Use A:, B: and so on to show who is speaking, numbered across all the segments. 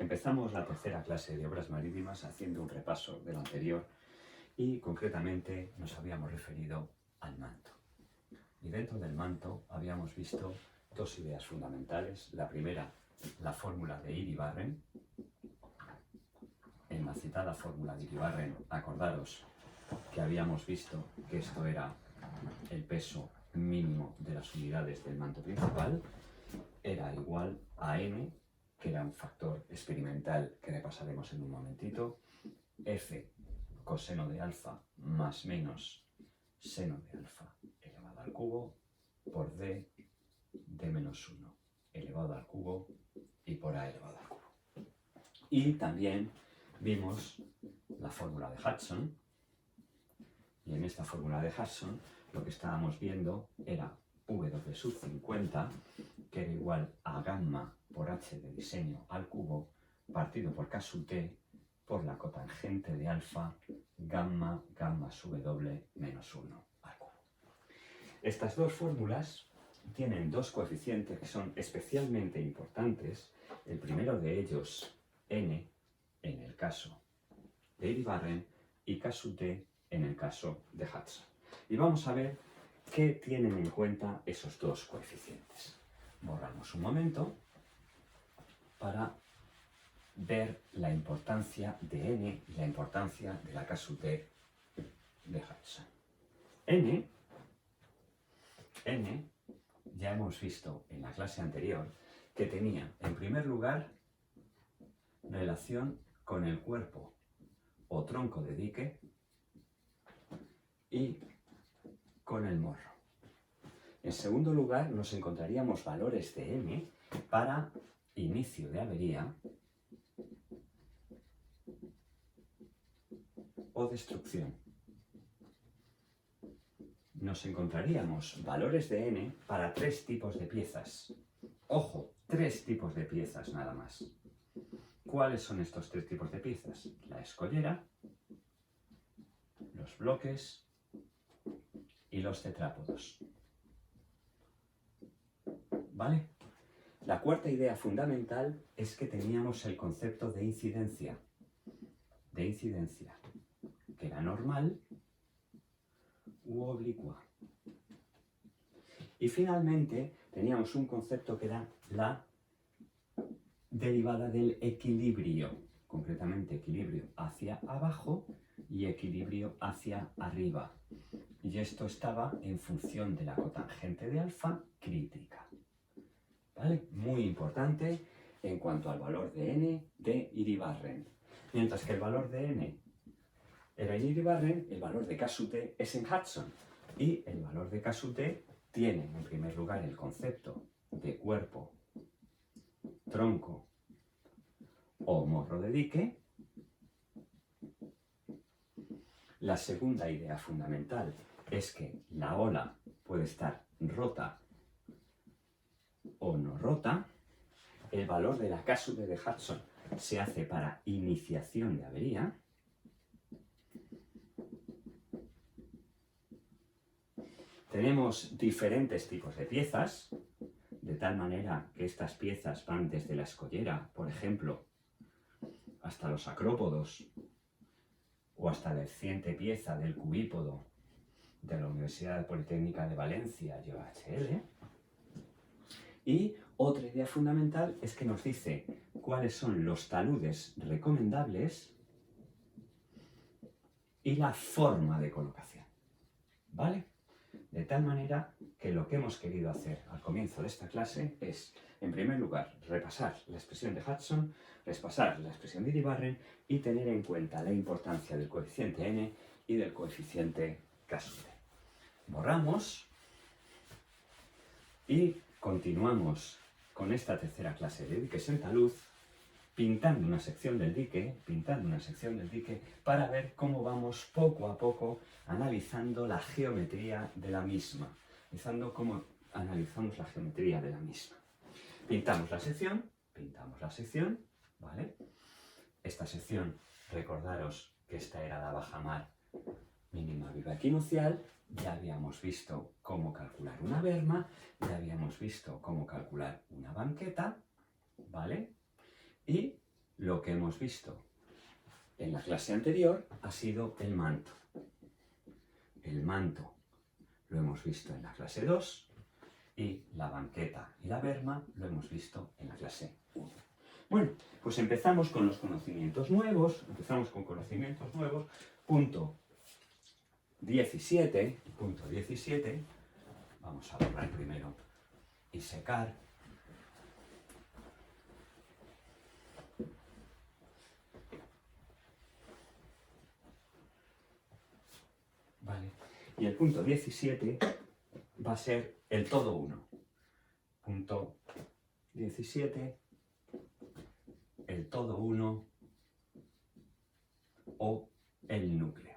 A: Empezamos la tercera clase de obras marítimas haciendo un repaso de lo anterior y concretamente nos habíamos referido al manto. Y dentro del manto habíamos visto dos ideas fundamentales. La primera, la fórmula de Iribarren. En la citada fórmula de Iribarren, acordaros que habíamos visto que esto era el peso mínimo de las unidades del manto principal, era igual a n, que era un factor experimental que repasaremos en un momentito, f coseno de alfa más menos seno de alfa elevado al cubo por d menos 1 elevado al cubo y por a elevado al cubo. Y también vimos la fórmula de Hudson, y en esta fórmula de Hudson lo que estábamos viendo era W sub 50, que era igual a gamma por h de diseño al cubo, partido por k sub t por la cotangente de alfa gamma sub w menos 1 al cubo. Estas dos fórmulas tienen dos coeficientes que son especialmente importantes. El primero de ellos, n, en el caso de Iribarren, y k sub t en el caso de Hudson. Y vamos a ver qué tienen en cuenta esos dos coeficientes. Borramos un momento para ver la importancia de n y la importancia de la k sub t de Hudson. n, ya hemos visto en la clase anterior que tenía, en primer lugar, relación con el cuerpo o tronco de dique y con el morro. En segundo lugar, nos encontraríamos valores de n para inicio de avería o destrucción. Nos encontraríamos valores de n para tres tipos de piezas. Ojo, tres tipos de piezas nada más. ¿Cuáles son estos tres tipos de piezas? La escollera, los bloques y los tetrápodos. ¿Vale? La cuarta idea fundamental es que teníamos el concepto de incidencia, que era normal u oblicua. Y finalmente teníamos un concepto que era la derivada del equilibrio, concretamente equilibrio hacia abajo y equilibrio hacia arriba. Y esto estaba en función de la cotangente de alfa crítica. ¿Vale? Muy importante en cuanto al valor de n de Iribarren. Mientras que el valor de n era en Iribarren, el valor de k sub t es en Hudson. Y el valor de k sub t tiene en primer lugar el concepto de cuerpo, tronco o morro de dique. La segunda idea fundamental es que la ola puede estar rota o no rota. El valor de la K sub de Hudson se hace para iniciación de avería. Tenemos diferentes tipos de piezas, de tal manera que estas piezas van desde la escollera, por ejemplo, hasta los acrópodos, o hasta la reciente pieza del cubípodo de la Universidad Politécnica de Valencia, YHL. Y otra idea fundamental es que nos dice cuáles son los taludes recomendables y la forma de colocación. ¿Vale? De tal manera que lo que hemos querido hacer al comienzo de esta clase es, en primer lugar, repasar la expresión de Hudson, repasar la expresión de Iribarren y tener en cuenta la importancia del coeficiente n y del coeficiente k sub t. Borramos y continuamos con esta tercera clase de diques en talud, pintando una sección del dique, para ver cómo vamos poco a poco analizando la geometría de la misma, analizando cómo analizamos la geometría de la misma. Pintamos la sección, ¿vale? Esta sección, recordaros que esta era la bajamar mínima viva equinucial. Ya habíamos visto cómo calcular una berma, ya habíamos visto cómo calcular una banqueta, ¿vale? Y lo que hemos visto en la clase anterior ha sido el manto. El manto lo hemos visto en la clase 2 y la banqueta y la berma lo hemos visto en la clase 1. Bueno, pues empezamos con los conocimientos nuevos, punto 17, vamos a borrar primero y secar. Vale, y el punto 17 va a ser el todo 1. Punto 17, el todo 1 o el núcleo.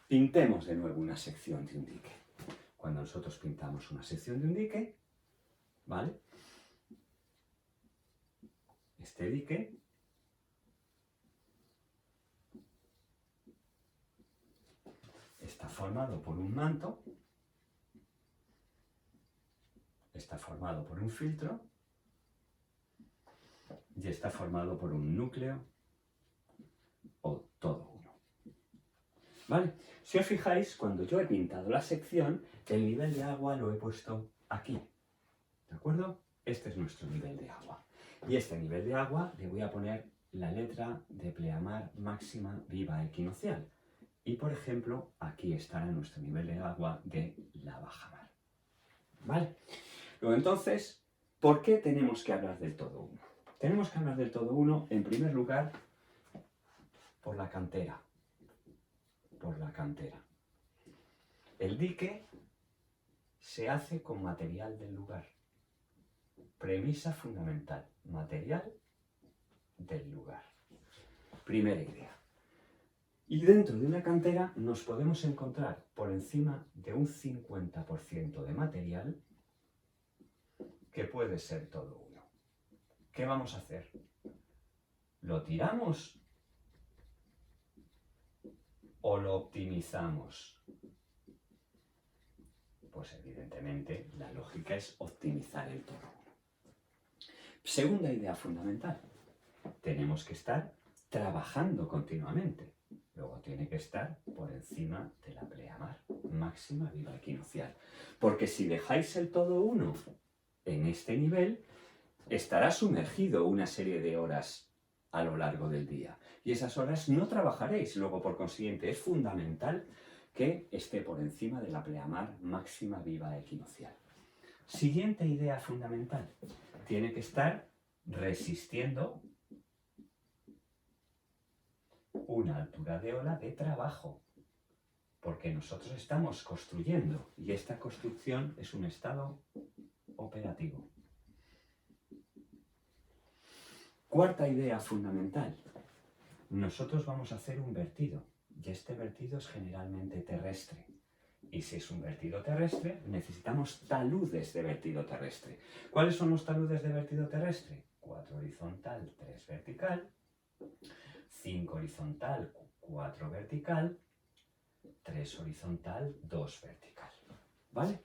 A: Pintemos de nuevo una sección de un dique. Cuando nosotros pintamos una sección de un dique, ¿vale? Este dique está formado por un manto, está formado por un filtro y está formado por un núcleo o todo uno. ¿Vale? Si os fijáis, cuando yo he pintado la sección, el nivel de agua lo he puesto aquí. ¿De acuerdo? Este es nuestro nivel de agua. Y este nivel de agua le voy a poner la letra de pleamar máxima viva equinoccial. Y, por ejemplo, aquí estará nuestro nivel de agua de la bajamar. ¿Vale? Luego, entonces, ¿por qué tenemos que hablar del todo uno? Tenemos que hablar del todo uno, en primer lugar, por la cantera. El dique se hace con material del lugar. Premisa fundamental, material del lugar. Primera idea. Y dentro de una cantera nos podemos encontrar por encima de un 50% de material que puede ser todo uno. ¿Qué vamos a hacer? ¿Lo tiramos o lo optimizamos? Pues evidentemente la lógica es optimizar el todo uno. Segunda idea fundamental. Tenemos que estar trabajando continuamente. Luego tiene que estar por encima de la pleamar máxima viva equinoccial. Porque si dejáis el todo uno en este nivel, estará sumergido una serie de horas a lo largo del día. Y esas horas no trabajaréis. Luego, por consiguiente, es fundamental que esté por encima de la pleamar máxima viva equinoccial. Siguiente idea fundamental. Tiene que estar resistiendo una altura de ola de trabajo, porque nosotros estamos construyendo y esta construcción es un estado operativo. Cuarta idea fundamental. Nosotros vamos a hacer un vertido y este vertido es generalmente terrestre. Y si es un vertido terrestre, necesitamos taludes de vertido terrestre. ¿Cuáles son los taludes de vertido terrestre? 4 horizontal, 3 vertical, 5 horizontal, 4 vertical, 3 horizontal, 2 vertical. ¿Vale?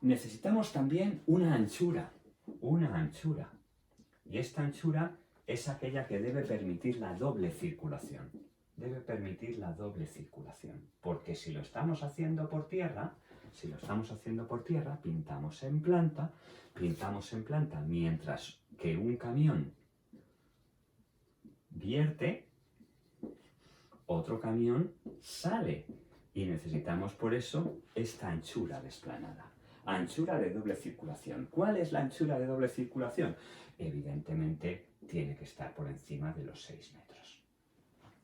A: Necesitamos también una anchura. Y esta anchura es aquella que debe permitir la doble circulación. Porque si lo estamos haciendo por tierra, pintamos en planta, mientras que un camión vierte, otro camión sale. Y necesitamos por eso esta anchura desplanada. Anchura de doble circulación. ¿Cuál es la anchura de doble circulación? Evidentemente tiene que estar por encima de los 6 metros.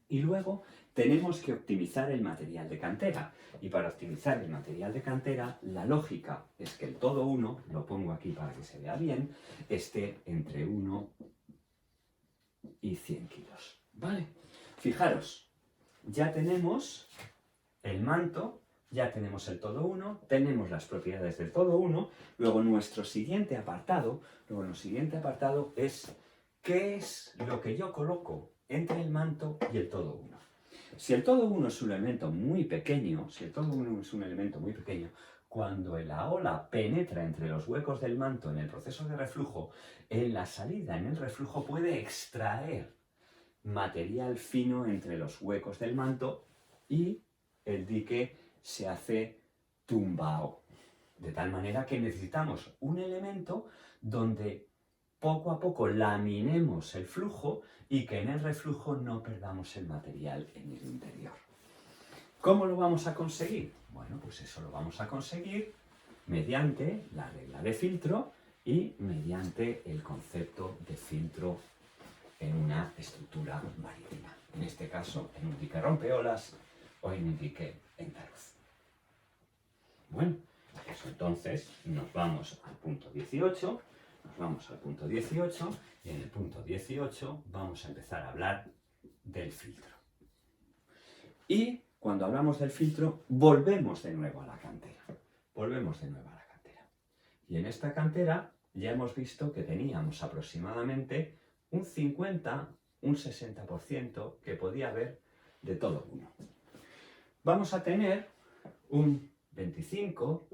A: Y luego tenemos que optimizar el material de cantera. Y para optimizar el material de cantera, la lógica es que el todo uno, lo pongo aquí para que se vea bien, esté entre 1 y 100 kilos. ¿Vale? Fijaros, ya tenemos el manto, ya tenemos el todo uno, tenemos las propiedades del todo uno, luego nuestro siguiente apartado es ¿qué es lo que yo coloco entre el manto y el todo uno? Si el todo uno es un elemento muy pequeño, cuando la ola penetra entre los huecos del manto en el proceso de reflujo, en la salida en el reflujo puede extraer material fino entre los huecos del manto y el dique se hace tumbao. De tal manera que necesitamos un elemento donde poco a poco laminemos el flujo y que en el reflujo no perdamos el material en el interior. ¿Cómo lo vamos a conseguir? Bueno, pues eso lo vamos a conseguir mediante la regla de filtro y mediante el concepto de filtro en una estructura marítima. En este caso, en un dique rompeolas o en un dique andaluz. Bueno, pues entonces nos vamos al punto 18. Nos vamos al punto 18 y en el punto 18 vamos a empezar a hablar del filtro. Y cuando hablamos del filtro, volvemos de nuevo a la cantera. Volvemos de nuevo a la cantera. Y en esta cantera ya hemos visto que teníamos aproximadamente un 50, un 60% que podía haber de todo uno. Vamos a tener un 25,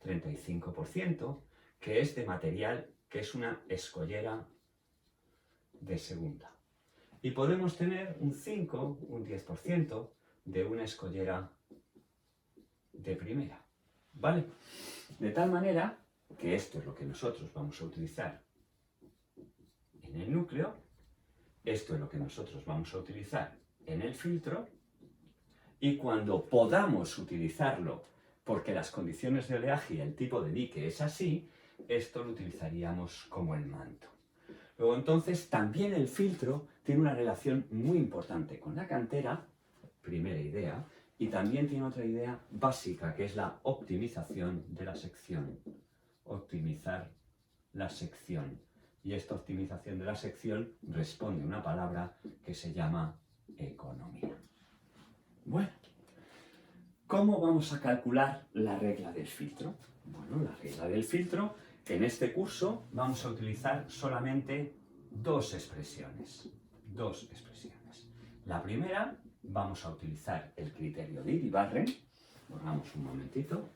A: 35% que es de material que es una escollera de segunda. Y podemos tener un 5, un 10% de una escollera de primera. ¿Vale? De tal manera que esto es lo que nosotros vamos a utilizar en el núcleo, esto es lo que nosotros vamos a utilizar en el filtro, y cuando podamos utilizarlo, porque las condiciones de oleaje y el tipo de dique es así, esto lo utilizaríamos como el manto. Luego entonces también el filtro tiene una relación muy importante con la cantera, primera idea, y también tiene otra idea básica que es la optimización de la sección. Optimizar la sección. Y esta optimización de la sección responde a una palabra que se llama economía. Bueno, ¿cómo vamos a calcular la regla del filtro? Bueno, la regla del filtro, en este curso vamos a utilizar solamente dos expresiones. Dos expresiones. La primera, vamos a utilizar el criterio de Iribarren. Borramos un momentito.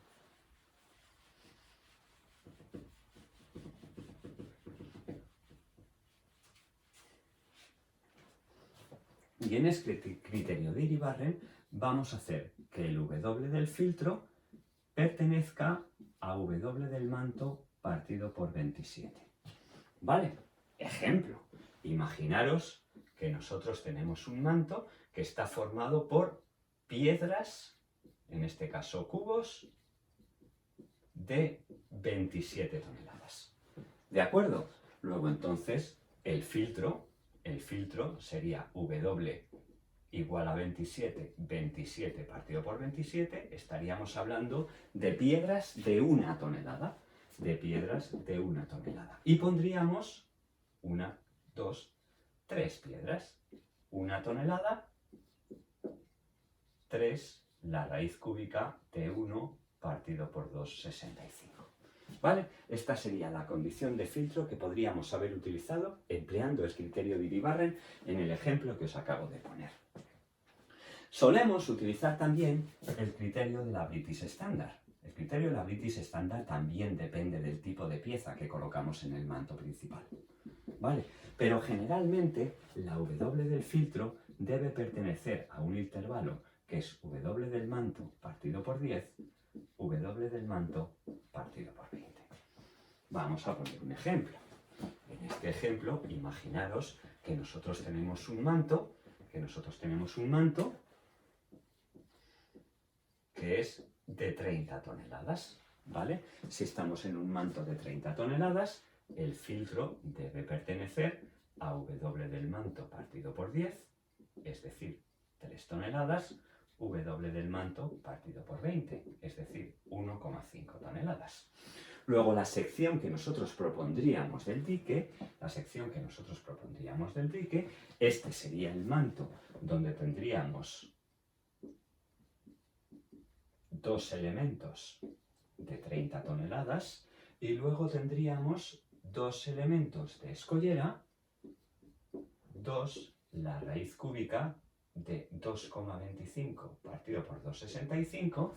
A: Y en este criterio de Iribarren vamos a hacer que el W del filtro pertenezca a W del manto partido por 27. ¿Vale? Ejemplo. Imaginaros que nosotros tenemos un manto que está formado por piedras, en este caso cubos, de 27 toneladas. ¿De acuerdo? Luego entonces el filtro sería W igual a 27, 27 partido por 27, estaríamos hablando de piedras de 1 tonelada. De piedras de 1 tonelada. Y pondríamos 1, 2, 3 piedras. 1 tonelada, 3 la raíz cúbica de 1 partido por 2, 65. ¿Vale? Esta sería la condición de filtro que podríamos haber utilizado empleando el criterio de Iribarren en el ejemplo que os acabo de poner. Solemos utilizar también el criterio de la British Standard. El criterio de la British Standard también depende del tipo de pieza que colocamos en el manto principal. ¿Vale? Pero generalmente la W del filtro debe pertenecer a un intervalo que es W del manto partido por 10, W del manto partido por 20. Vamos a poner un ejemplo. En este ejemplo, imaginaros que nosotros tenemos un manto, que es de 30 toneladas, ¿vale? Si estamos en un manto de 30 toneladas, el filtro debe pertenecer a W del manto partido por 10, es decir, 3 toneladas, W del manto partido por 20, es decir, 1,5 toneladas. Luego la sección que nosotros propondríamos del dique, este sería el manto donde tendríamos dos elementos de 30 toneladas y luego tendríamos dos elementos de escollera, 2 la raíz cúbica de 2,25 partido por 2,65,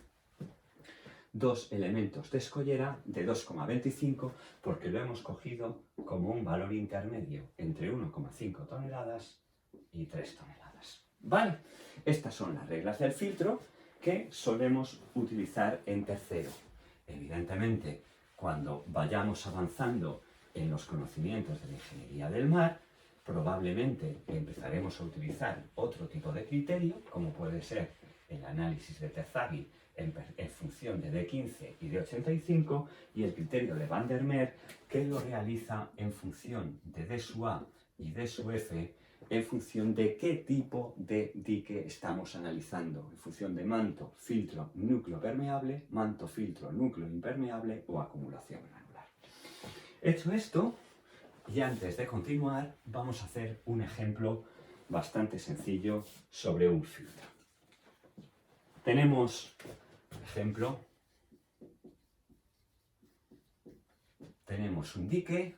A: dos elementos de escollera de 2,25 porque lo hemos cogido como un valor intermedio entre 1,5 toneladas y 3 toneladas. ¿Vale? Estas son las reglas del filtro que solemos utilizar en tercero. Evidentemente, cuando vayamos avanzando en los conocimientos de la ingeniería del mar, probablemente empezaremos a utilizar otro tipo de criterio, como puede ser el análisis de Terzaghi en función de D15 y D85, y el criterio de Van der Meer, que lo realiza en función de D sub A y D sub F, en función de qué tipo de dique estamos analizando, en función de manto, filtro, núcleo permeable, manto, filtro, núcleo impermeable o acumulación granular. Hecho esto, y antes de continuar, vamos a hacer un ejemplo bastante sencillo sobre un filtro. Tenemos, por ejemplo, tenemos un dique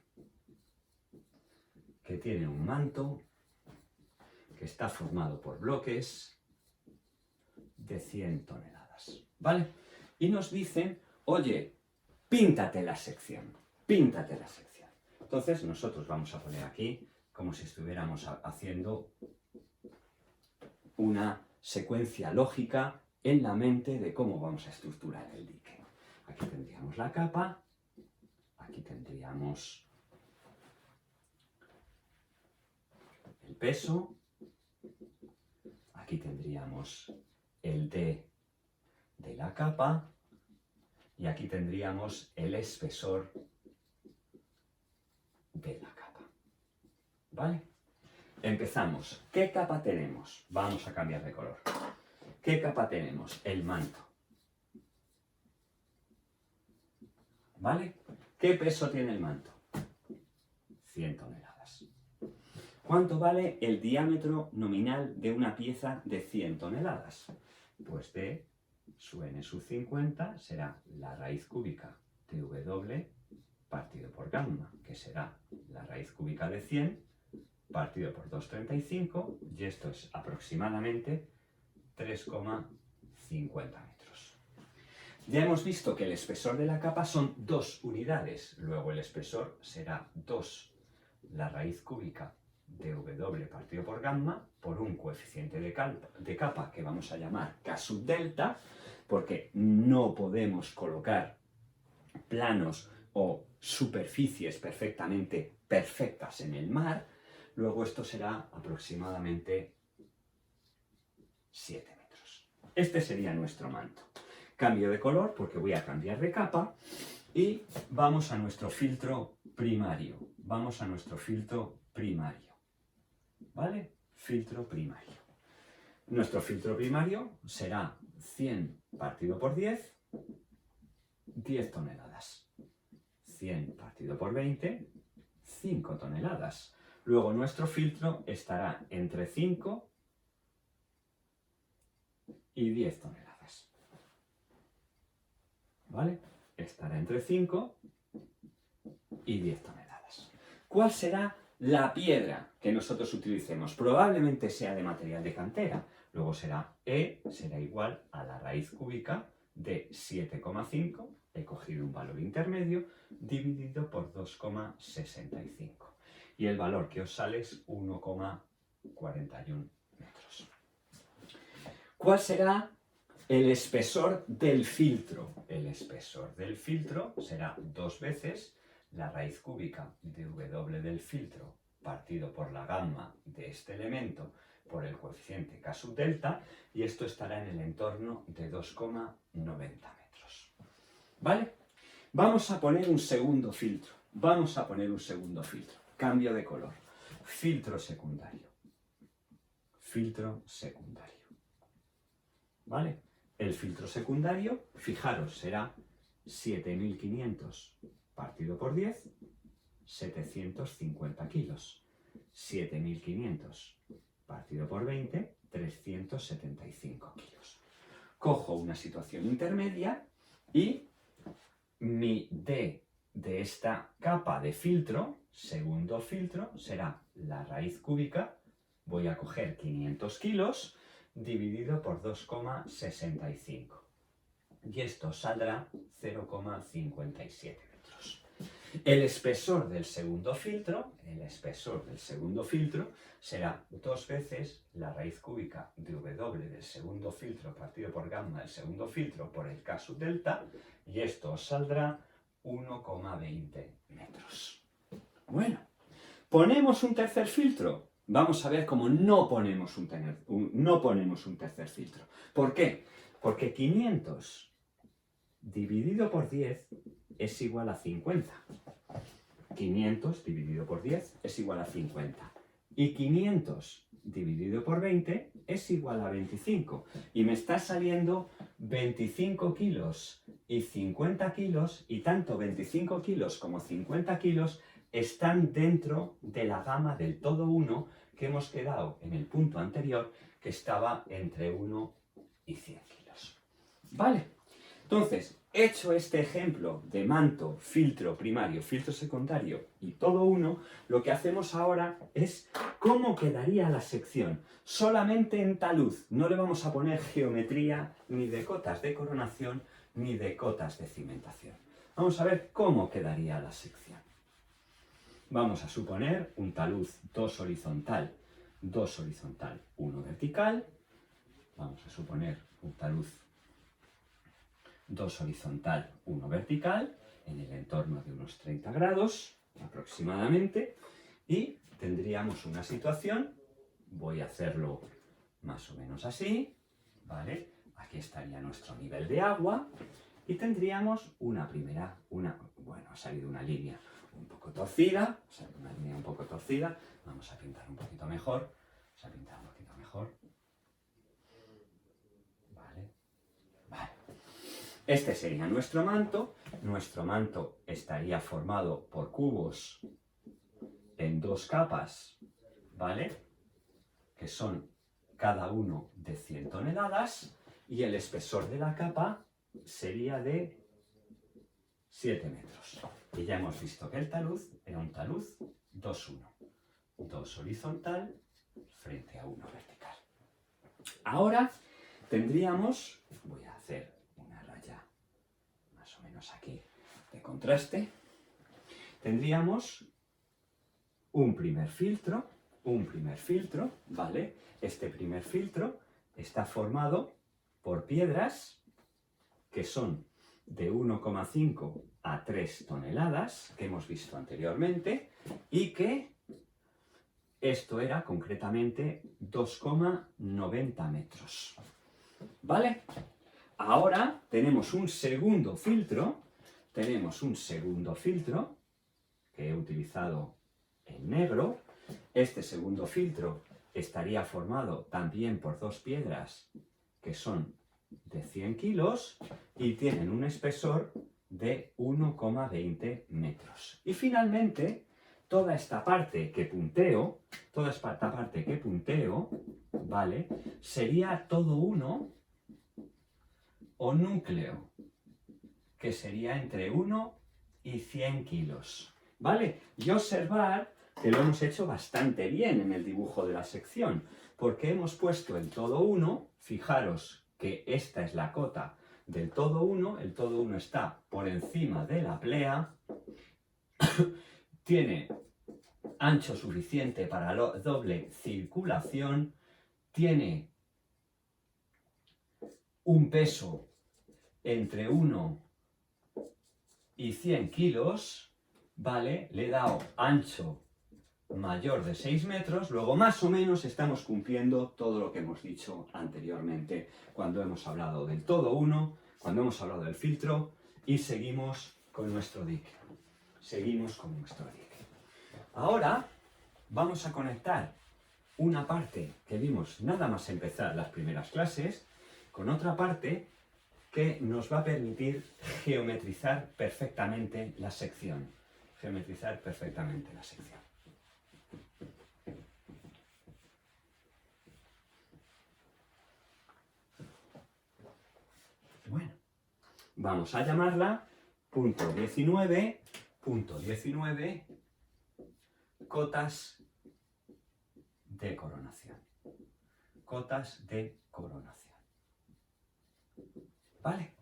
A: que tiene un manto que está formado por bloques de 100 toneladas, ¿vale? Y nos dicen, oye, píntate la sección, píntate la sección. Entonces nosotros vamos a poner aquí como si estuviéramos haciendo una secuencia lógica en la mente de cómo vamos a estructurar el dique. Aquí tendríamos la capa, aquí tendríamos el peso, aquí tendríamos el D de la capa y aquí tendríamos el espesor de la capa. ¿Vale? Empezamos. ¿Qué capa tenemos? Vamos a cambiar de color. ¿Qué capa tenemos? El manto. ¿Vale? ¿Qué peso tiene el manto? 100 toneladas. ¿Cuánto vale el diámetro nominal de una pieza de 100 toneladas? Pues D sub n sub 50 será la raíz cúbica de W partido por gamma, que será la raíz cúbica de 100 partido por 2,35, y esto es aproximadamente 3,50 metros. Ya hemos visto que el espesor de la capa son 2 unidades, luego el espesor será 2 la raíz cúbica de W partido por gamma por un coeficiente de capa que vamos a llamar K sub delta, porque no podemos colocar planos o superficies perfectas en el mar. Luego esto será aproximadamente 7 metros. Este sería nuestro manto. Cambio de color porque voy a cambiar de capa y vamos a nuestro filtro primario. Vamos a nuestro filtro primario. ¿Vale? Filtro primario. Nuestro filtro primario será 100 partido por 10, 10 toneladas. 100 partido por 20, 5 toneladas. Luego nuestro filtro estará entre 5 y 10 toneladas. ¿Vale? Estará entre 5 y 10 toneladas. ¿Cuál será la piedra que nosotros utilicemos? Probablemente sea de material de cantera. Luego será E, será igual a la raíz cúbica de 7,5, he cogido un valor intermedio, dividido por 2,65. Y el valor que os sale es 1,41 metros. ¿Cuál será el espesor del filtro? El espesor del filtro será 2 veces la raíz cúbica de W del filtro partido por la gamma de este elemento por el coeficiente K sub delta, y esto estará en el entorno de 2,90 metros. ¿Vale? Vamos a poner un segundo filtro. Vamos a poner un segundo filtro. Cambio de color. Filtro secundario. Filtro secundario. ¿Vale? El filtro secundario, fijaros, será 7.500 partido por 10, 750 kilos. 7.500 partido por 20, 375 kilos. Cojo una situación intermedia y mi D de esta capa de filtro, segundo filtro, será la raíz cúbica, voy a coger 500 kilos, dividido por 2,65. y esto saldrá 0,57 metros. El espesor del segundo filtro, será 2 veces la raíz cúbica de W del segundo filtro partido por gamma del segundo filtro por el K sub delta, y esto os saldrá 1,20 metros. Bueno, ¿ponemos un tercer filtro? Vamos a ver cómo no ponemos un tercer filtro. ¿Por qué? Porque 500 dividido por 10 es igual a 50. 500 dividido por 10 es igual a 50. Y 500 dividido por 20 es igual a 25. Y me está saliendo 25 kilos y 50 kilos, y tanto 25 kilos como 50 kilos están dentro de la gama del todo 1 que hemos quedado en el punto anterior, que estaba entre 1 y 100 kilos. ¿Vale? Entonces, hecho este ejemplo de manto, filtro primario, filtro secundario y todo 1, lo que hacemos ahora es cómo quedaría la sección. Solamente en talud, no le vamos a poner geometría ni de cotas de coronación ni de cotas de cimentación. Vamos a ver cómo quedaría la sección. Vamos a suponer un talud 2 horizontal, 1 vertical. Vamos a suponer un talud 2 horizontal, 1 vertical, en el entorno de unos 30 grados aproximadamente, y tendríamos una situación, voy a hacerlo más o menos así, ¿vale? Aquí estaría nuestro nivel de agua, y tendríamos bueno, ha salido una línea un poco torcida, vamos a pintar un poquito mejor, Vale. Este sería nuestro manto estaría formado por cubos en 2 capas, ¿vale? Que son cada uno de 100 toneladas, y el espesor de la capa sería de 7 metros. Y ya hemos visto que el talud era un talud 2-1. 2 horizontal frente a 1 vertical. Ahora tendríamos, voy a hacer una raya más o menos aquí de contraste, tendríamos un primer filtro, ¿vale? Este primer filtro está formado por piedras que son de 1,5 a 3 toneladas, que hemos visto anteriormente, y que esto era concretamente 2,90 metros. ¿Vale? Ahora tenemos un segundo filtro, que he utilizado en negro. Este segundo filtro estaría formado también por 2 piedras que son de 100 kilos y tienen un espesor de 1,20 metros. Y finalmente, toda esta parte que punteo, ¿vale? Sería todo 1 o núcleo, que sería entre 1 y 100 kilos. ¿Vale? Y observar que lo hemos hecho bastante bien en el dibujo de la sección, porque hemos puesto el todo 1, fijaros que esta es la cota del todo 1, el todo 1 está por encima de la plea, tiene ancho suficiente para la doble circulación, tiene un peso entre 1 y 100 kilos, ¿vale? Le he dado ancho mayor de 6 metros, luego más o menos estamos cumpliendo todo lo que hemos dicho anteriormente cuando hemos hablado del todo 1, cuando hemos hablado del filtro, y seguimos con nuestro dique. Ahora vamos a conectar una parte que vimos nada más empezar las primeras clases con otra parte que nos va a permitir geometrizar perfectamente la sección. Bueno, vamos a llamarla punto 19, cotas de coronación. ¿Vale?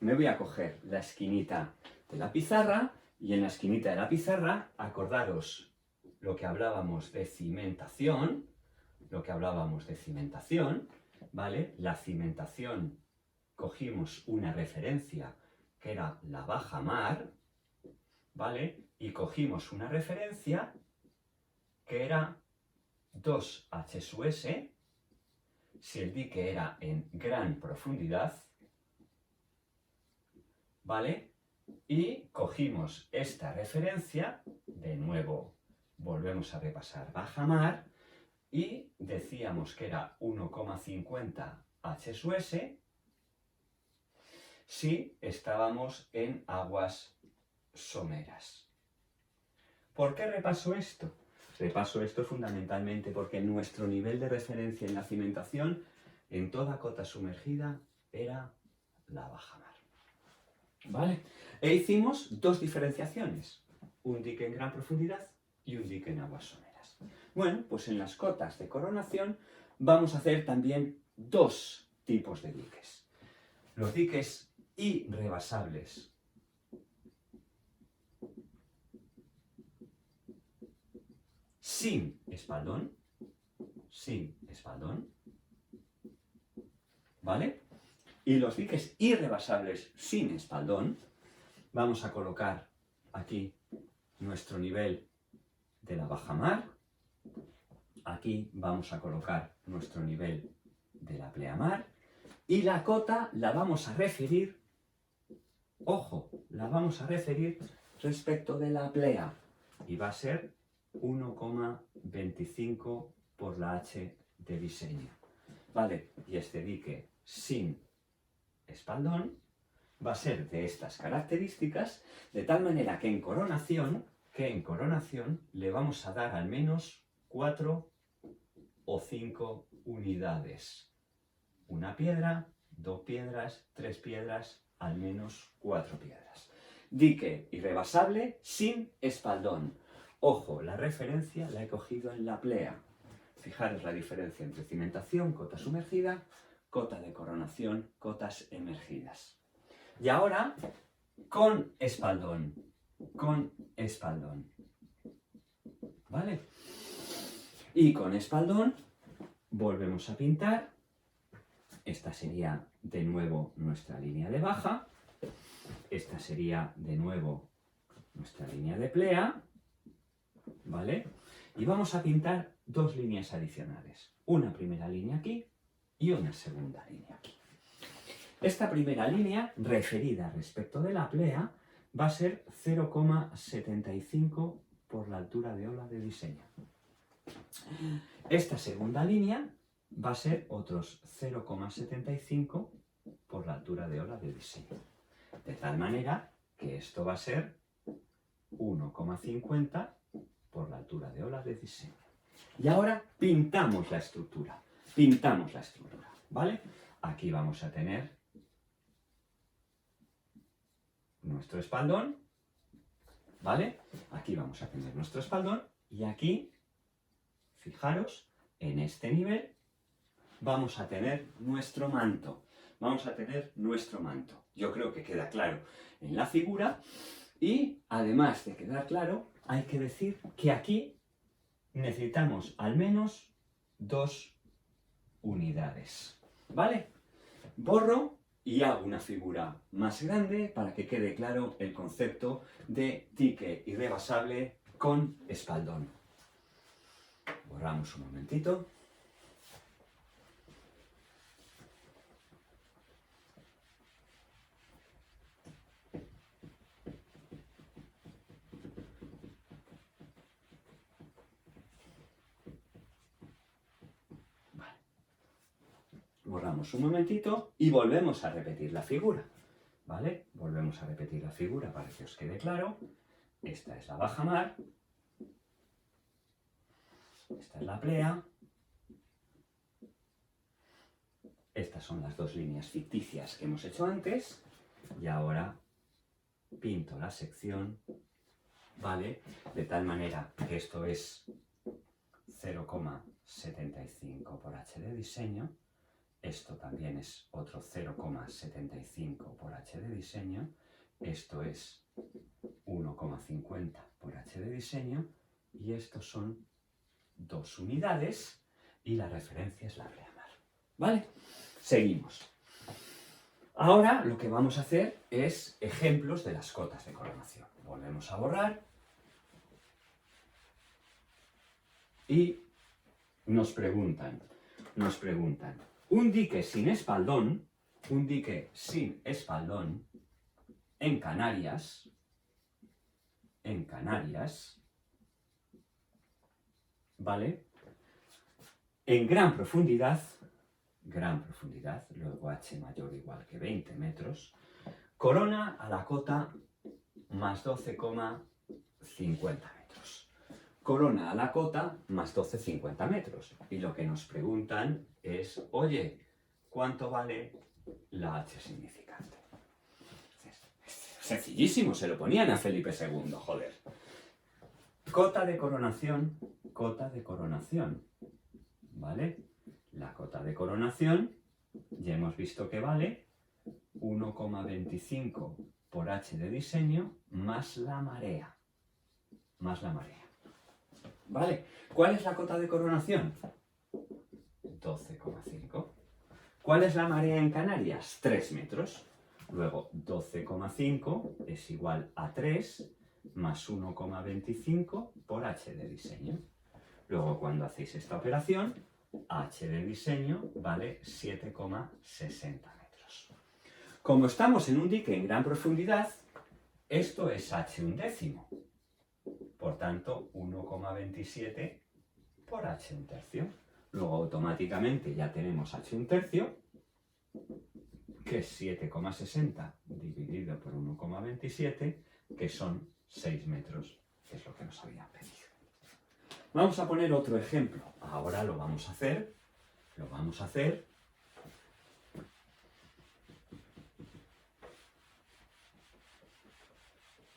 A: me voy a coger la esquinita de la pizarra y en la esquinita de la pizarra, acordaros lo que hablábamos de cimentación, ¿vale? La cimentación, cogimos una referencia que era la bajamar, ¿vale? Y cogimos una referencia que era 2H/S, si el dique era en gran profundidad, ¿vale? Y cogimos esta referencia, de nuevo volvemos a repasar bajamar, y decíamos que era 1,50 H/S si estábamos en aguas someras. ¿Por qué repaso esto? Repaso esto fundamentalmente porque nuestro nivel de referencia en la cimentación en toda cota sumergida era la bajamar. ¿Vale? E hicimos dos diferenciaciones, un dique en gran profundidad y un dique en aguas someras. Bueno, pues en las cotas de coronación vamos a hacer también dos tipos de diques. Los diques irrebasables sin espaldón, ¿vale? Y los diques irrebasables sin espaldón, vamos a colocar aquí nuestro nivel de la bajamar, aquí vamos a colocar nuestro nivel de la pleamar, y la cota la vamos a referir, ojo, la vamos a referir respecto de la plea, y va a ser 1,25 por la H de diseño. ¿Vale? Y este dique sin espaldón va a ser de estas características, de tal manera que en coronación le vamos a dar al menos 4 o 5 unidades. Una piedra, 2 piedras, 3 piedras, al menos 4 piedras. Dique irrebasable sin espaldón. Ojo, la referencia la he cogido en la plea. Fijaros la diferencia entre cimentación, cota sumergida, cota de coronación, cotas emergidas. Y ahora, con espaldón. ¿Vale? Y con espaldón volvemos a pintar. Esta sería de nuevo nuestra línea de baja. Esta sería de nuevo nuestra línea de plea. ¿Vale? Y vamos a pintar dos líneas adicionales. Una primera línea aquí y una segunda línea aquí. Esta primera línea, referida respecto de la plea, va a ser 0,75 por la altura de ola de diseño. Esta segunda línea va a ser otros 0,75 por la altura de ola de diseño. De tal manera que esto va a ser 1,50 por la altura de ola de diseño. Y ahora pintamos la estructura. ¿Vale? Aquí vamos a tener nuestro espaldón, ¿vale? Aquí vamos a tener nuestro espaldón y aquí, fijaros, en este nivel vamos a tener nuestro manto. Yo creo que queda claro en la figura y además de quedar claro, hay que decir que aquí necesitamos al menos 2 unidades, ¿vale? Borro y hago una figura más grande para que quede claro el concepto de dique irrebasable con espaldón. Borramos un momentito. Borramos un momentito y volvemos a repetir la figura, ¿vale? Volvemos a repetir la figura para que os quede claro. Esta es la bajamar, esta es la plea, estas son las dos líneas ficticias que hemos hecho antes y ahora pinto la sección, ¿vale? De tal manera que esto es 0,75 por H de diseño. esto también es otro 0,75 por h de diseño, esto es 1,50 por h de diseño, y estos son 2 unidades, y la referencia es la pleamar. ¿Vale? Seguimos. Ahora lo que vamos a hacer es ejemplos de las cotas de coronación. Volvemos a borrar. Y nos preguntan, un dique sin espaldón en Canarias, ¿vale? En gran profundidad, luego h mayor o igual que 20 metros, corona a la cota más 12,50 metros. Corona a la cota más 12,50 metros. Y lo que nos preguntan es, oye, ¿cuánto vale la h significante? Sencillísimo, se lo ponían a Felipe II, joder. Cota de coronación, ¿vale? La cota de coronación, ya hemos visto que vale 1,25 por h de diseño más la marea. ¿Vale? ¿Cuál es la cota de coronación? 12,5. ¿Cuál es la marea en Canarias? 3 metros. Luego 12,5 es igual a 3 más 1,25 por h de diseño. Luego cuando hacéis esta operación, h de diseño vale 7,60 metros. Como estamos en un dique en gran profundidad, esto es h un décimo. Por tanto, 1,27 por h un tercio. Luego automáticamente ya tenemos h un tercio, que es 7,60 dividido por 1,27, que son 6 metros, que es lo que nos habían pedido. Vamos a poner otro ejemplo. Ahora lo vamos a hacer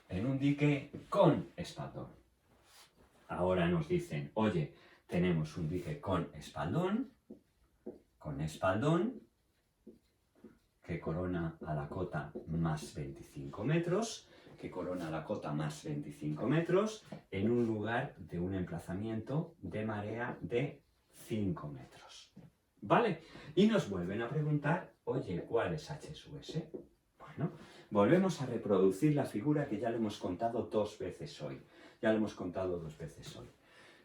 A: en un dique con espaldón. Ahora nos dicen, oye, tenemos un dique con espaldón, que corona a la cota más 25 metros, en un lugar de un emplazamiento de marea de 5 metros. ¿Vale? Y nos vuelven a preguntar, oye, ¿cuál es h sub s? Bueno, volvemos a reproducir la figura que ya le hemos contado dos veces hoy.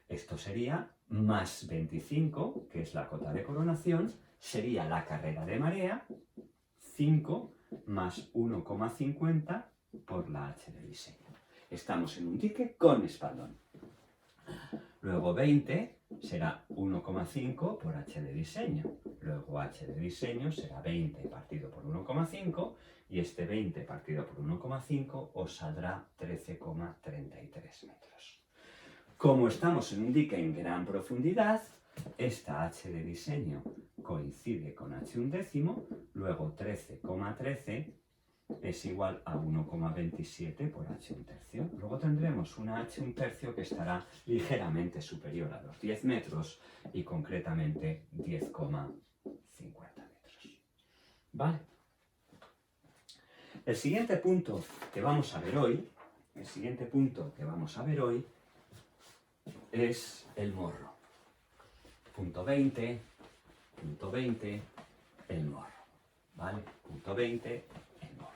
A: Esto sería más 25, que es la cota de coronación, sería la carrera de marea, 5 más 1,50 por la h de diseño. Estamos en un dique con espaldón. Luego 20 será 1,5 por h de diseño. Luego h de diseño será 20 partido por 1,5 y este 20 partido por 1,5 os saldrá 13,33 metros. Como estamos en un dique en gran profundidad, esta h de diseño coincide con h un décimo, luego 13,13 es igual a 1,27 por h un tercio. Luego tendremos una h un tercio que estará ligeramente superior a los 10 metros y concretamente 10,50 metros. ¿Vale? El siguiente punto que vamos a ver hoy es el morro. Punto 20, el morro. ¿Vale? Punto 20, el morro.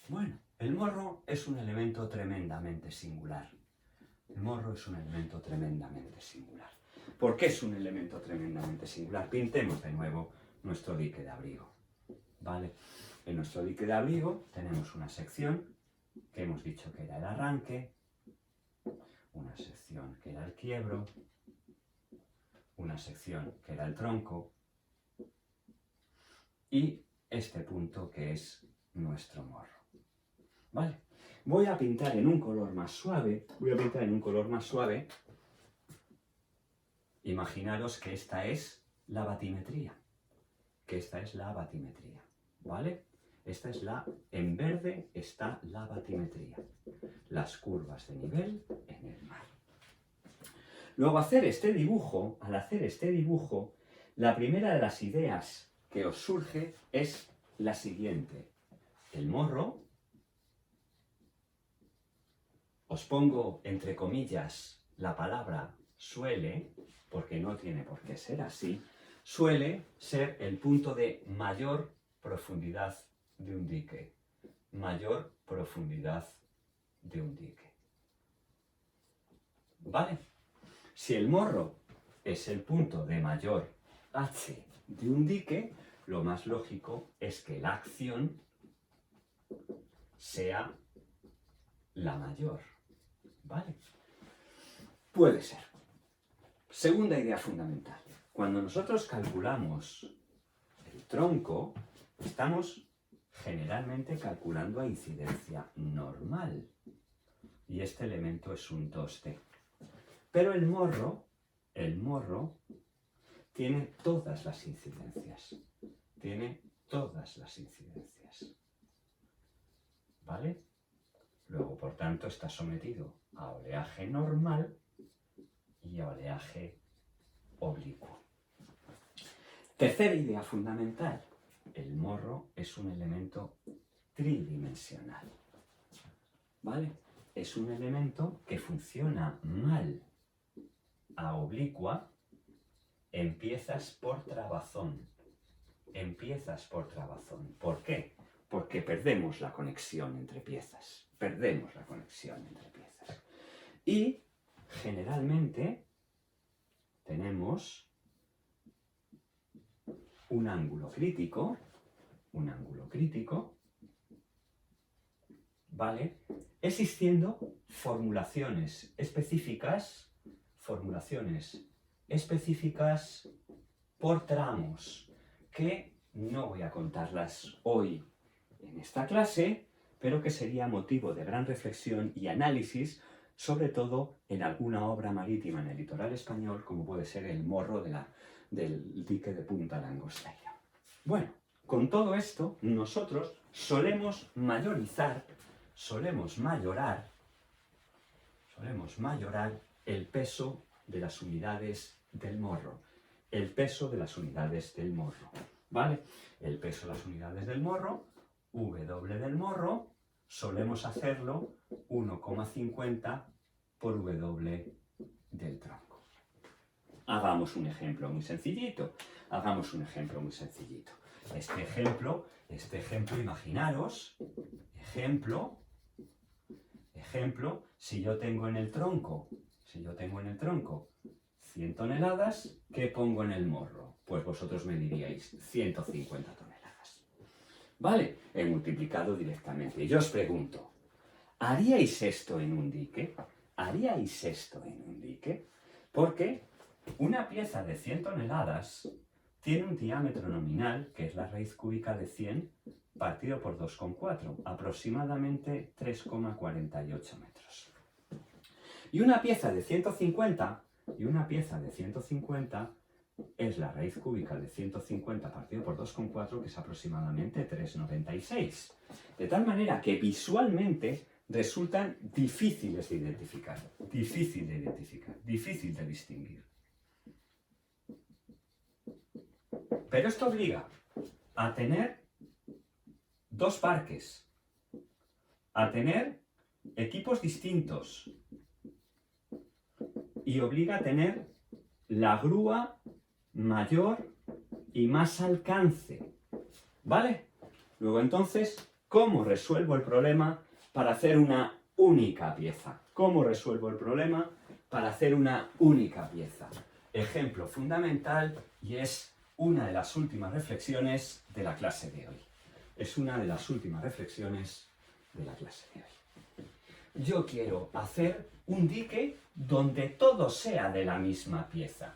A: Bueno, el morro es un elemento tremendamente singular. ¿Por qué es un elemento tremendamente singular? Pintemos de nuevo nuestro dique de abrigo. ¿Vale? En nuestro dique de abrigo tenemos una sección que hemos dicho que era el arranque, una sección que era el quiebro, una sección que era el tronco y este punto que es nuestro morro. ¿Vale? Voy a pintar en un color más suave. Imaginaros que esta es la batimetría. ¿Vale? En verde está la batimetría. las curvas de nivel en el mar. Luego, al hacer este dibujo, la primera de las ideas que os surge es la siguiente. El morro, os pongo entre comillas la palabra suele, porque no tiene por qué ser así, suele ser el punto de mayor profundidad de un dique. Mayor profundidad de un dique. ¿Vale? Si el morro es el punto de mayor H de un dique, lo más lógico es que la acción sea la mayor. ¿Vale? Puede ser. Segunda idea fundamental. Cuando nosotros calculamos el tronco, estamos generalmente calculando a incidencia normal. Y este elemento es un 2D. Pero el morro tiene todas las incidencias. Tiene todas las incidencias. ¿Vale? Luego, por tanto, está sometido a oleaje normal y a oleaje oblicuo. Tercera idea fundamental. El morro es un elemento tridimensional. ¿Vale? Es un elemento que funciona mal a oblicua en piezas por trabazón. En piezas por trabazón. ¿Por qué? Porque perdemos la conexión entre piezas. Perdemos la conexión entre piezas. Y generalmente tenemos un ángulo crítico, ¿vale? Existiendo formulaciones específicas por tramos, que no voy a contarlas hoy en esta clase, pero que sería motivo de gran reflexión y análisis, sobre todo en alguna obra marítima en el litoral español, como puede ser el morro del dique de Punta Langosteira. Bueno, con todo esto, nosotros solemos mayorar el peso de las unidades del morro. El peso de las unidades del morro, ¿vale? El peso de las unidades del morro, W del morro, solemos hacerlo 1,50 por W del tronco. Hagamos un ejemplo muy sencillito. Este ejemplo, imaginaros, si yo tengo en el tronco 100 toneladas, ¿qué pongo en el morro? Pues vosotros me diríais 150 toneladas. ¿Vale? He multiplicado directamente. Y yo os pregunto, ¿haríais esto en un dique? Porque una pieza de 100 toneladas tiene un diámetro nominal, que es la raíz cúbica de 100, partido por 2,4, aproximadamente 3,48 metros. Y una pieza de 150 es la raíz cúbica de 150 partido por 2,4, que es aproximadamente 3,96. De tal manera que visualmente resultan difíciles de identificar, difícil de distinguir. Pero esto obliga a tener dos parques, a tener equipos distintos, y obliga a tener la grúa mayor y más alcance, ¿vale? Luego entonces, ¿cómo resuelvo el problema para hacer una única pieza? Ejemplo fundamental, y es una de las últimas reflexiones de la clase de hoy. Yo quiero hacer un dique donde todo sea de la misma pieza.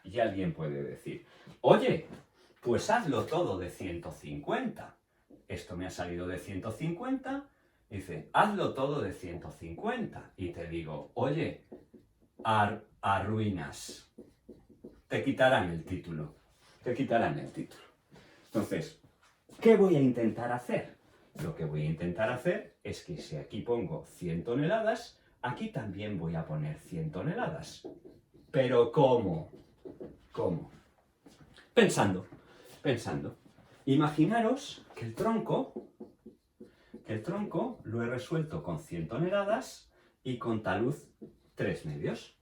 A: Y alguien puede decir, oye, pues hazlo todo de 150. Esto me ha salido de 150. Dice, hazlo todo de 150. Y te digo, oye, arruinas. Te quitarán el título. Entonces, ¿qué voy a intentar hacer? Lo que voy a intentar hacer es que si aquí pongo 100 toneladas, aquí también voy a poner 100 toneladas. ¿Pero cómo? ¿Cómo? Pensando. Imaginaros que el tronco lo he resuelto con 100 toneladas y con talud 3/2.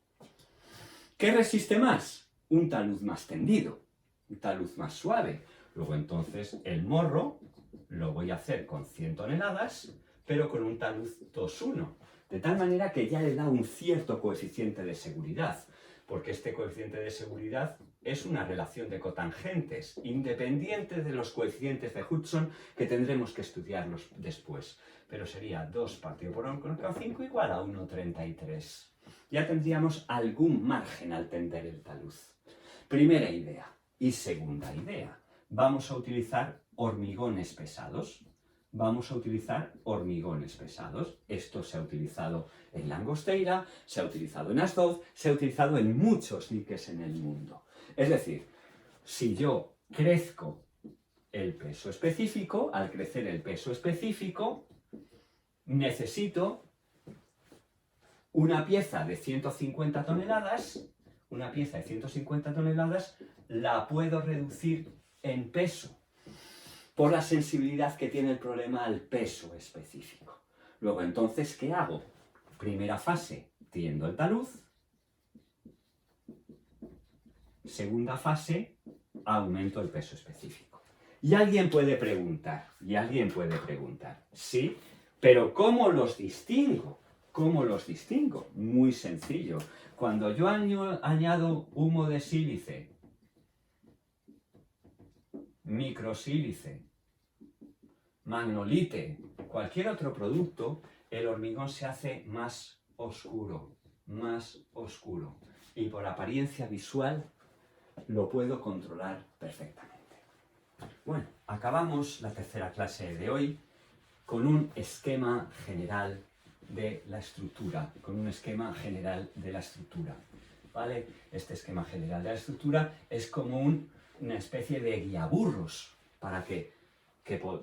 A: ¿Qué resiste más? Un talud más tendido, un talud más suave. Luego entonces el morro lo voy a hacer con 100 toneladas, pero con un talud 2:1. De tal manera que ya le da un cierto coeficiente de seguridad, porque este coeficiente de seguridad es una relación de cotangentes, independiente de los coeficientes de Hudson, que tendremos que estudiarlos después. Pero sería 2 partido por 1,5 igual a 1,33. Ya tendríamos algún margen al tender el talud. Primera idea. Y segunda idea. Vamos a utilizar hormigones pesados. Esto se ha utilizado en Langosteira, se ha utilizado en Asdod, se ha utilizado en muchos diques en el mundo. Es decir, si yo crezco el peso específico, al crecer el peso específico, necesito una pieza de 150 toneladas, la puedo reducir en peso, por la sensibilidad que tiene el problema al peso específico. Luego, entonces, ¿qué hago? Primera fase, tiendo el talud. Segunda fase, aumento el peso específico. Y alguien puede preguntar, sí, pero ¿cómo los distingo? Muy sencillo. Cuando yo añado humo de sílice, microsílice, magnolite, cualquier otro producto, el hormigón se hace más oscuro. Y por apariencia visual lo puedo controlar perfectamente. Bueno, acabamos la tercera clase de hoy con un esquema general de la estructura. ¿Vale? Este esquema general de la estructura es como una especie de guiaburros para que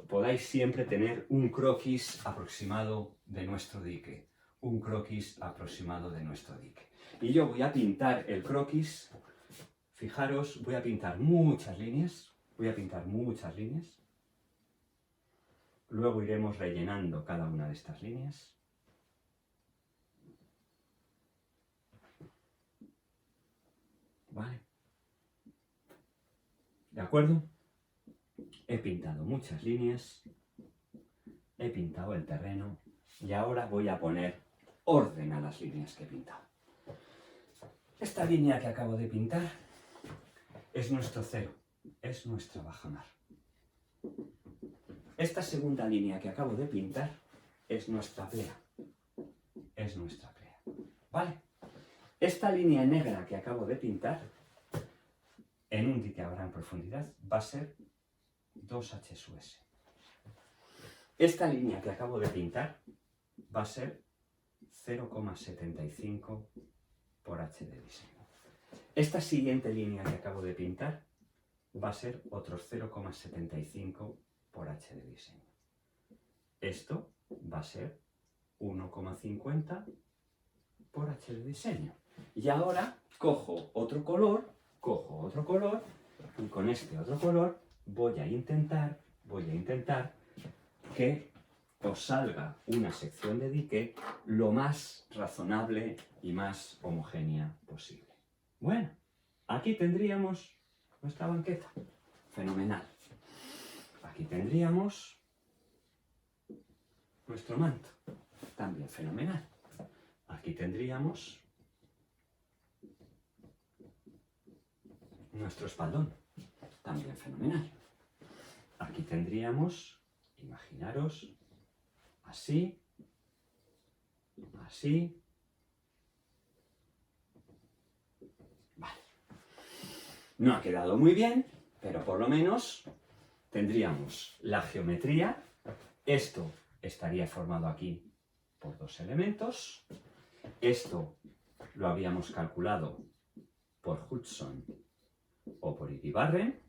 A: podáis siempre tener un croquis aproximado de nuestro dique. Y yo voy a pintar el croquis. Fijaros, voy a pintar muchas líneas. Luego iremos rellenando cada una de estas líneas. ¿Vale? ¿De acuerdo? He pintado muchas líneas, he pintado el terreno y ahora voy a poner orden a las líneas que he pintado. Esta línea que acabo de pintar es nuestro cero, es nuestra bajamar. Esta segunda línea que acabo de pintar es nuestra plea. ¿Vale? Esta línea negra que acabo de pintar en un dique a gran profundidad va a ser 2H/S. Esta línea que acabo de pintar va a ser 0,75 por H de diseño. Esta siguiente línea que acabo de pintar va a ser otros 0,75 por H de diseño. Esto va a ser 1,50 por H de diseño. Y ahora cojo otro color y con este otro color voy a intentar que os salga una sección de dique lo más razonable y más homogénea posible. Bueno, aquí tendríamos nuestra banqueta. Fenomenal. Aquí tendríamos nuestro manto. También fenomenal. Aquí tendríamos nuestro espaldón. También fenomenal. Aquí tendríamos, imaginaros, así, Vale. No ha quedado muy bien, pero por lo menos tendríamos la geometría. Esto estaría formado aquí por 2 elementos. Esto lo habíamos calculado por Hudson o por Iribarren.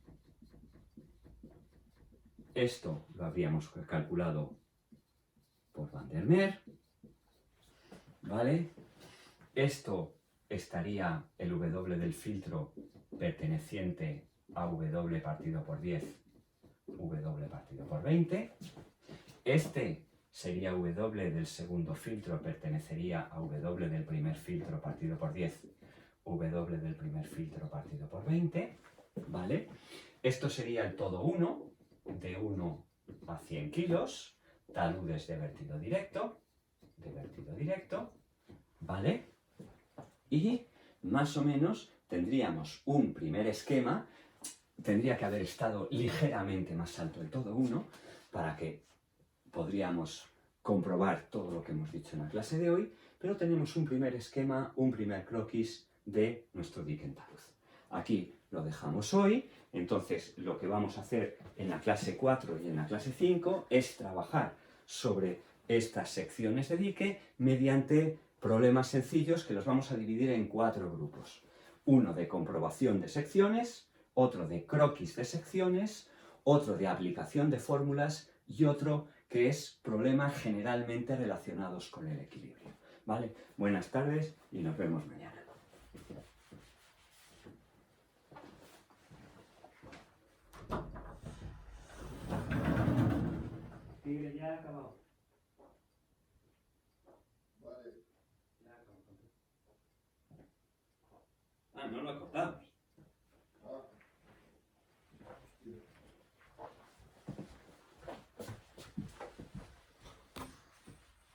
A: Esto lo habríamos calculado por Van der Meer, ¿vale? Esto estaría el W del filtro perteneciente a W partido por 10, W partido por 20. Este sería W del segundo filtro, pertenecería a W del primer filtro partido por 10, W del primer filtro partido por 20, ¿vale? Esto sería el todo 1, de 1 a 100 kilos, taludes de vertido directo, ¿vale? Y más o menos tendríamos un primer esquema, tendría que haber estado ligeramente más alto el todo 1 para que podríamos comprobar todo lo que hemos dicho en la clase de hoy, pero tenemos un primer esquema, un primer croquis de nuestro dique en talud. Aquí lo dejamos hoy, entonces lo que vamos a hacer en la clase 4 y en la clase 5 es trabajar sobre estas secciones de dique mediante problemas sencillos que los vamos a dividir en 4 grupos. Uno de comprobación de secciones, otro de croquis de secciones, otro de aplicación de fórmulas y otro que es problemas generalmente relacionados con el equilibrio. ¿Vale? Buenas tardes y nos vemos mañana. Tigre, ya ha acabado. Vale. Ya ha acabado. Ah, no lo he cortado.